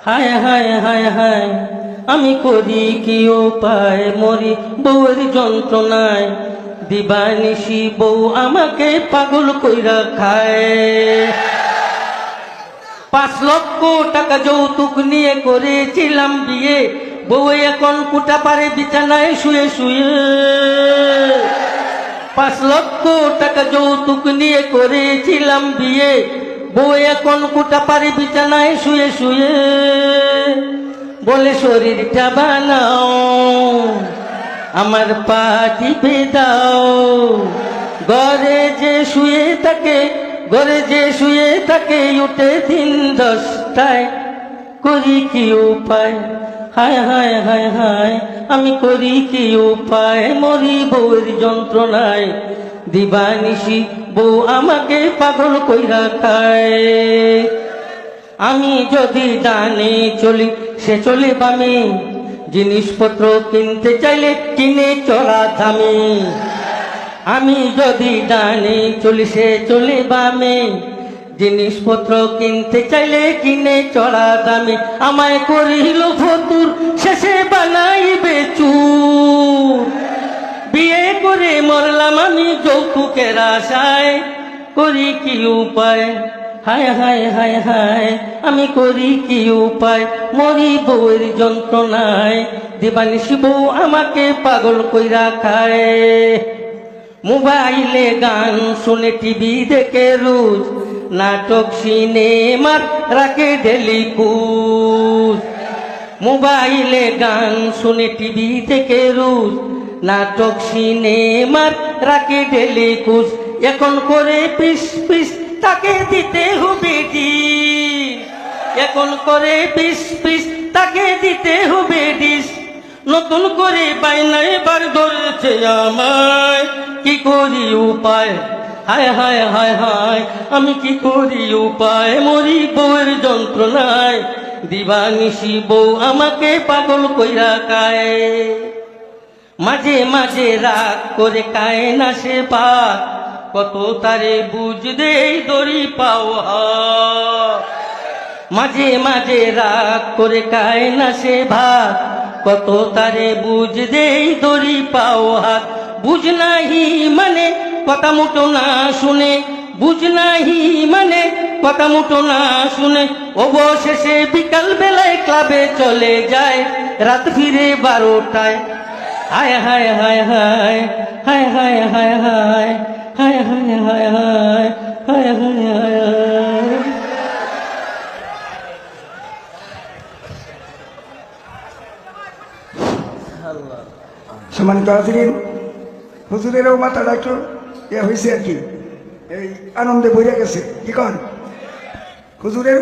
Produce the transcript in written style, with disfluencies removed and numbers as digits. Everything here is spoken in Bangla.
হায় হায় হায় হায় আমি করি কি উপায় মরি বউয়ের যন্ত্রণায় দিবানিশি বউ আমাকে পাগল কইরা খায় 5 লক্ষ টাকা যৌতুক নিয়ে করেছিলাম বিয়ে বউ এখন কুটা পারে বিছানায় শুয়ে শুয়ে 5 লক্ষ টাকা যৌতুক নিয়ে করেছিলাম বিয়ে বউ এখন কুটা পারে বিছানায় শুয়ে শুয়ে বলে শরীরটা বানাও আমার পা টিপে দাও ঘরে যে শুয়ে থাকে উঠে 10টায় করি কি উপায় হায় হায় হায় হায় আমি করি কি উপায় মরি বউয়ের যন্ত্রণায় দিবানিশি বউ আমাকে পাগল কইরা খায় আমি যদি ডানে চলি সে চলে বামে জিনিসপত্র কিনতে চাইলে কিনে চড়া দামে আমি যদি ডানে চলি সে চলে বামে জিনিসপত্র কিনতে চাইলে কিনে চড়া দামে আমায় করিল ফতুর শেষে বানাইবে চুর বিয়ে করে মরলাম আমি যৌতুকের আশায় করি কি উপায় হায় হায় হায় হায় আমি করি কি উপায় মরি বউয়ের যন্ত্রণায় দিবানিশি বউ আমাকে পাগল কইরা খায় মোবাইলে গান শুনে টিভি দেখে রোজ নাটক সিনেমার রাখে ডেলি কুজ মোবাইলে গান শুনে টিভি দেখে রোজ নাটক সিনেমার রাখে ডেলি কুজ এখন করে পিস পিস তাকে দিতে হবে ডিশ এখন করে পিস পিস তাকে দিতে হবে ডিশ নতুন করে বাইনা এবার ধরেছে আমায় কি করি উপায় হায় হায় হায় হায় আমি কি করি উপায় মরি বউয়ের যন্ত্রণায় দিবানিশি বউ আমাকে পাগল কইরা খায় মাঝে মাঝে রাগ করে খায় না সে ভাত কত তারে বুঝ দেই দড়ি পাওয়া মাঝে মাঝে রাগ করে খায় না সে ভাত কত তারে বুঝ দেই দড়ি পাওয়া বুঝ নাহি মানে কথা মুটো না শুনে বুঝ নাহি মানে কথা মুটো না শুনে অবশেষে বিকাল বেলায় ক্লাবে চলে যায় রাত ফিরে 12টায় হায় হায় হায় হায় হায় হায় হায় হায় হায় হায় হায় হায় হায় হায় হায় সম্মানিত হাজিরিন হুজুরেরও মাথাটা একটু হয়েছে আর কি এই আনন্দে বইয়া গেছে কি কন হুজুরের